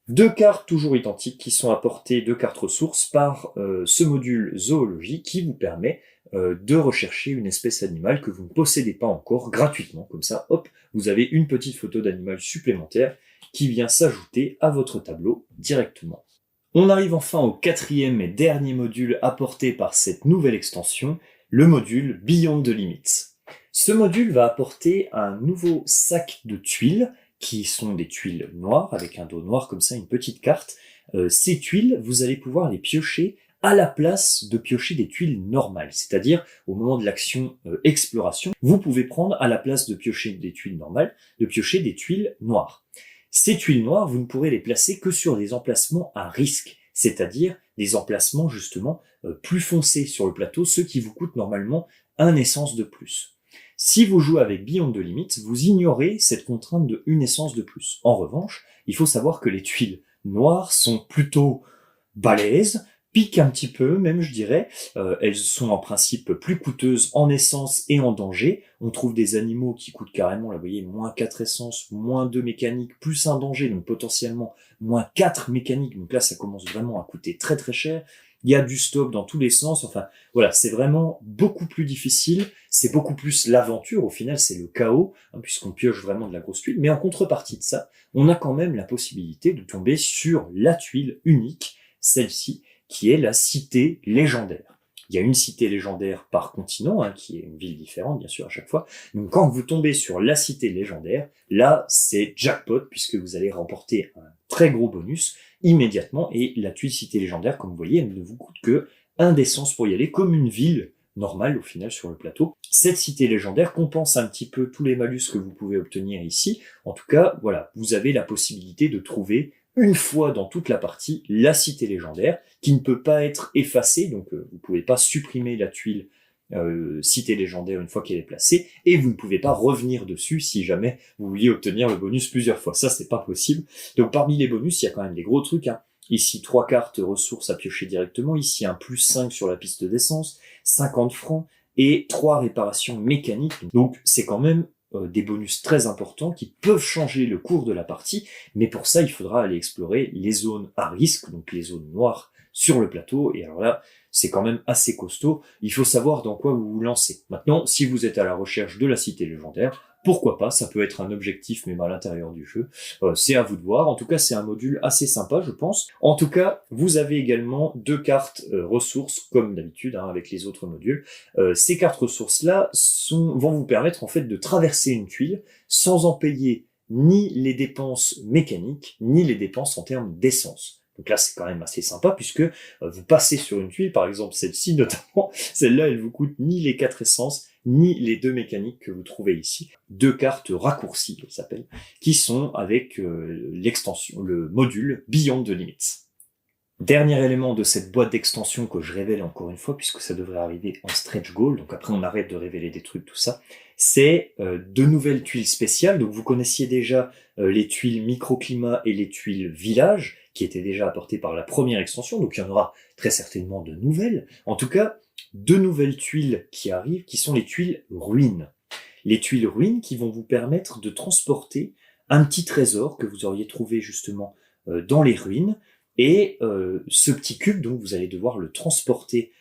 2 cartes toujours identiques qui sont apportées, 2 cartes ressources par ce module zoologie qui vous permet de rechercher une espèce animale que vous ne possédez pas encore gratuitement. Comme ça, hop, vous avez une petite photo d'animal supplémentaire qui vient s'ajouter à votre tableau directement. On arrive enfin au 4e et dernier module apporté par cette nouvelle extension, le module Beyond the Limits. Ce module va apporter un nouveau sac de tuiles qui sont des tuiles noires, avec un dos noir comme ça, une petite carte. Ces tuiles, vous allez pouvoir les piocher à la place de piocher des tuiles normales. C'est-à-dire, au moment de l'action exploration, vous pouvez prendre à la place de piocher des tuiles normales, de piocher des tuiles noires. Ces tuiles noires, vous ne pourrez les placer que sur des emplacements à risque, c'est-à-dire des emplacements justement plus foncés sur le plateau, ceux qui vous coûtent normalement un essence de plus. Si vous jouez avec Beyond the Limits, vous ignorez cette contrainte de une essence de plus. En revanche, il faut savoir que les tuiles noires sont plutôt balèzes, piquent un petit peu même je dirais, elles sont en principe plus coûteuses en essence et en danger. On trouve des animaux qui coûtent carrément, là vous voyez, -4 essence, -2 mécanique, plus un danger, donc potentiellement -4 mécanique, donc là ça commence vraiment à coûter très très cher. Il y a du stop dans tous les sens, enfin voilà, c'est vraiment beaucoup plus difficile, c'est beaucoup plus l'aventure, au final c'est le chaos, puisqu'on pioche vraiment de la grosse tuile, mais en contrepartie de ça, on a quand même la possibilité de tomber sur la tuile unique, celle-ci, qui est la cité légendaire. Il y a une cité légendaire par continent, qui est une ville différente bien sûr à chaque fois, donc quand vous tombez sur la cité légendaire, là c'est jackpot, puisque vous allez remporter un très gros bonus immédiatement, et la tuile cité légendaire, comme vous voyez, elle ne vous coûte que 1 d'essence pour y aller, comme une ville normale au final sur le plateau. Cette cité légendaire compense un petit peu tous les malus que vous pouvez obtenir ici. En tout cas, voilà, vous avez la possibilité de trouver une fois dans toute la partie la cité légendaire, qui ne peut pas être effacée, donc vous pouvez pas supprimer la tuile cité légendaire une fois qu'elle est placée, et vous ne pouvez pas revenir dessus si jamais vous vouliez obtenir le bonus plusieurs fois. Ça, c'est pas possible. Donc parmi les bonus, il y a quand même des gros trucs. Ici, 3 cartes ressources à piocher directement. Ici, un +5 sur la piste d'essence, 50 francs, et 3 réparations mécaniques. Donc c'est quand même des bonus très importants qui peuvent changer le cours de la partie, mais pour ça, il faudra aller explorer les zones à risque, donc les zones noires sur le plateau, et alors là, c'est quand même assez costaud. Il faut savoir dans quoi vous vous lancez. Maintenant, si vous êtes à la recherche de la cité légendaire, pourquoi pas, ça peut être un objectif même à l'intérieur du jeu. C'est à vous de voir. En tout cas, c'est un module assez sympa, je pense. En tout cas, vous avez également 2 cartes ressources, comme d'habitude, avec les autres modules. Ces cartes ressources-là vont vous permettre en fait de traverser une tuile sans en payer ni les dépenses mécaniques, ni les dépenses en termes d'essence. Donc là, c'est quand même assez sympa, puisque vous passez sur une tuile, par exemple celle-ci notamment, celle-là, elle vous coûte ni les 4 essences, ni les 2 mécaniques que vous trouvez ici. 2 cartes raccourcies, elles s'appellent, qui sont avec l'extension, le module Beyond the Limits. Dernier élément de cette boîte d'extension que je révèle encore une fois, puisque ça devrait arriver en stretch goal, donc après on arrête de révéler des trucs, tout ça, c'est 2 nouvelles tuiles spéciales. Donc vous connaissiez déjà les tuiles microclimat et les tuiles village, qui étaient déjà apportées par la première extension, donc il y en aura très certainement de nouvelles. En tout cas, 2 nouvelles tuiles qui arrivent, qui sont les tuiles ruines. Les tuiles ruines qui vont vous permettre de transporter un petit trésor que vous auriez trouvé justement dans les ruines, et ce petit cube, donc vous allez devoir le transporter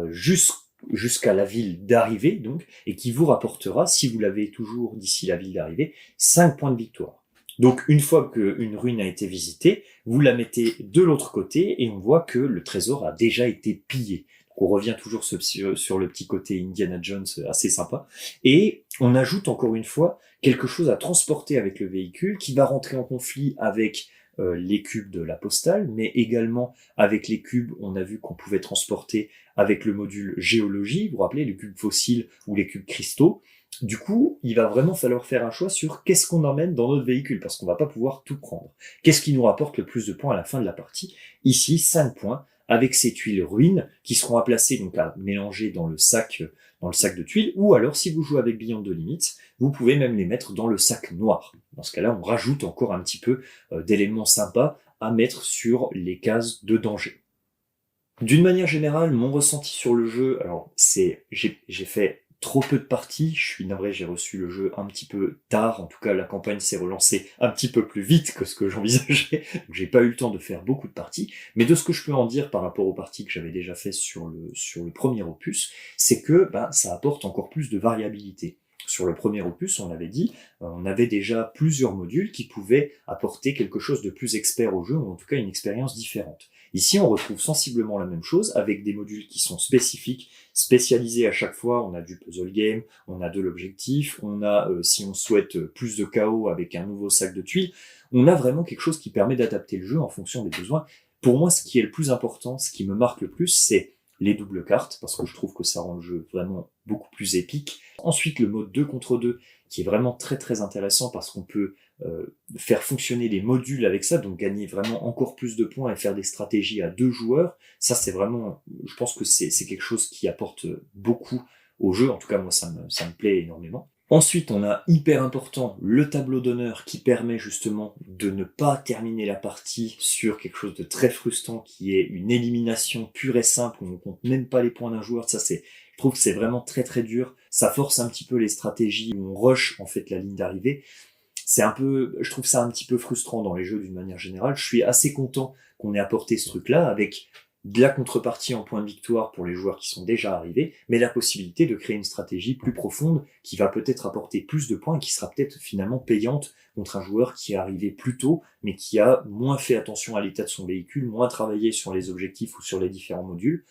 jusqu'à la ville d'arrivée, donc, et qui vous rapportera, si vous l'avez toujours d'ici la ville d'arrivée, 5 points de victoire. Donc une fois qu'une ruine a été visitée, vous la mettez de l'autre côté et on voit que le trésor a déjà été pillé. Donc on revient toujours sur le petit côté Indiana Jones assez sympa. Et on ajoute encore une fois quelque chose à transporter avec le véhicule qui va rentrer en conflit avec les cubes de la postale, mais également avec les cubes, on a vu qu'on pouvait transporter avec le module géologie, vous vous rappelez, les cubes fossiles ou les cubes cristaux. Du coup, il va vraiment falloir faire un choix sur qu'est-ce qu'on emmène dans notre véhicule, parce qu'on va pas pouvoir tout prendre. Qu'est-ce qui nous rapporte le plus de points à la fin de la partie? Ici, 5 points, avec ces tuiles ruines, qui seront à placer, donc à mélanger dans le sac de tuiles, ou alors, si vous jouez avec Beyond the Limits, vous pouvez même les mettre dans le sac noir. Dans ce cas-là, on rajoute encore un petit peu d'éléments sympas à mettre sur les cases de danger. D'une manière générale, mon ressenti sur le jeu, alors j'ai fait trop peu de parties, je suis navré, j'ai reçu le jeu un petit peu tard, en tout cas la campagne s'est relancée un petit peu plus vite que ce que j'envisageais, donc j'ai pas eu le temps de faire beaucoup de parties, mais de ce que je peux en dire par rapport aux parties que j'avais déjà fait sur le premier opus, c'est que ça apporte encore plus de variabilité. Sur le premier opus, on l'avait dit, on avait déjà plusieurs modules qui pouvaient apporter quelque chose de plus expert au jeu, ou en tout cas une expérience différente. Ici, on retrouve sensiblement la même chose, avec des modules qui sont spécifiques, spécialisés à chaque fois. On a du puzzle game, on a de l'objectif, on a, si on souhaite, plus de chaos avec un nouveau sac de tuiles. On a vraiment quelque chose qui permet d'adapter le jeu en fonction des besoins. Pour moi, ce qui est le plus important, ce qui me marque le plus, c'est les doubles cartes, parce que je trouve que ça rend le jeu vraiment beaucoup plus épique. Ensuite, le mode 2 contre 2, qui est vraiment très très intéressant, parce qu'on peut faire fonctionner les modules avec ça, donc gagner vraiment encore plus de points et faire des stratégies à 2 joueurs. Ça, c'est vraiment, je pense que c'est quelque chose qui apporte beaucoup au jeu. En tout cas, moi, ça me plaît énormément. Ensuite, on a hyper important le tableau d'honneur qui permet justement de ne pas terminer la partie sur quelque chose de très frustrant qui est une élimination pure et simple où on ne compte même pas les points d'un joueur. Ça, je trouve que c'est vraiment très très dur. Ça force un petit peu les stratégies où on rush en fait la ligne d'arrivée. Je trouve ça un petit peu frustrant dans les jeux d'une manière générale. Je suis assez content qu'on ait apporté ce truc-là avec de la contrepartie en point de victoire pour les joueurs qui sont déjà arrivés, mais la possibilité de créer une stratégie plus profonde qui va peut-être apporter plus de points et qui sera peut-être finalement payante contre un joueur qui est arrivé plus tôt, mais qui a moins fait attention à l'état de son véhicule, moins travaillé sur les objectifs ou sur les différents modules.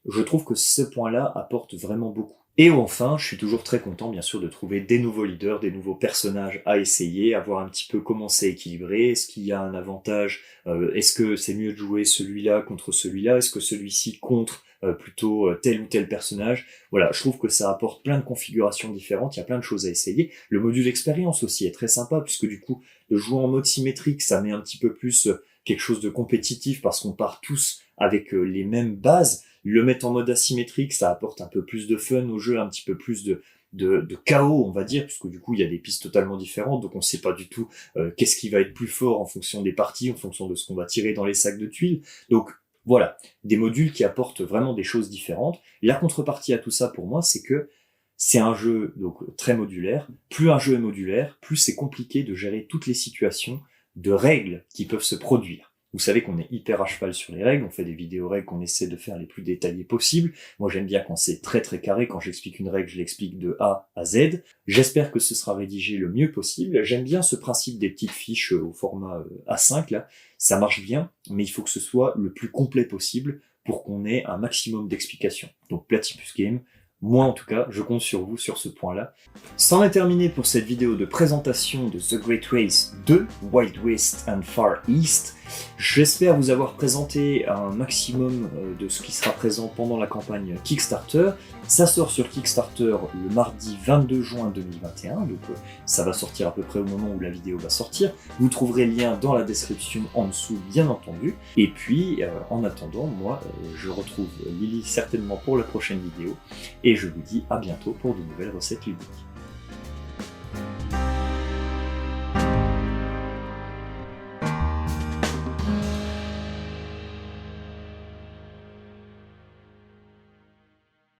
Je trouve que ce point-là apporte vraiment beaucoup. Et enfin, je suis toujours très content, bien sûr, de trouver des nouveaux leaders, des nouveaux personnages à essayer, à voir un petit peu comment c'est équilibré, est-ce qu'il y a un avantage, est-ce que c'est mieux de jouer celui-là contre celui-là, est-ce que celui-ci contre plutôt tel ou tel personnage. Voilà, je trouve que ça apporte plein de configurations différentes, il y a plein de choses à essayer. Le module expérience aussi est très sympa, puisque du coup, de jouer en mode symétrique, ça met un petit peu plus quelque chose de compétitif, parce qu'on part tous avec les mêmes bases. Le mettre en mode asymétrique, ça apporte un peu plus de fun au jeu, un petit peu plus de chaos, on va dire, puisque du coup, il y a des pistes totalement différentes, donc on ne sait pas du tout qu'est-ce qui va être plus fort en fonction des parties, en fonction de ce qu'on va tirer dans les sacs de tuiles. Donc voilà, des modules qui apportent vraiment des choses différentes. La contrepartie à tout ça, pour moi, c'est que c'est un jeu donc très modulaire. Plus un jeu est modulaire, plus c'est compliqué de gérer toutes les situations de règles qui peuvent se produire. Vous savez qu'on est hyper à cheval sur les règles, on fait des vidéos règles qu'on essaie de faire les plus détaillées possibles. Moi j'aime bien quand c'est très très carré, quand j'explique une règle, je l'explique de A à Z. J'espère que ce sera rédigé le mieux possible. J'aime bien ce principe des petites fiches au format A5 là, ça marche bien, mais il faut que ce soit le plus complet possible pour qu'on ait un maximum d'explications. Donc Platypus Game, moi en tout cas, je compte sur vous sur ce point-là. C'en est terminé pour cette vidéo de présentation de The Great Race 2, Wild West and Far East. J'espère vous avoir présenté un maximum de ce qui sera présent pendant la campagne Kickstarter. Ça sort sur Kickstarter le mardi 22 juin 2021, donc ça va sortir à peu près au moment où la vidéo va sortir. Vous trouverez le lien dans la description en dessous, bien entendu. Et puis, en attendant, moi, je retrouve Lily certainement pour la prochaine vidéo. Et je vous dis à bientôt pour de nouvelles recettes ludiques.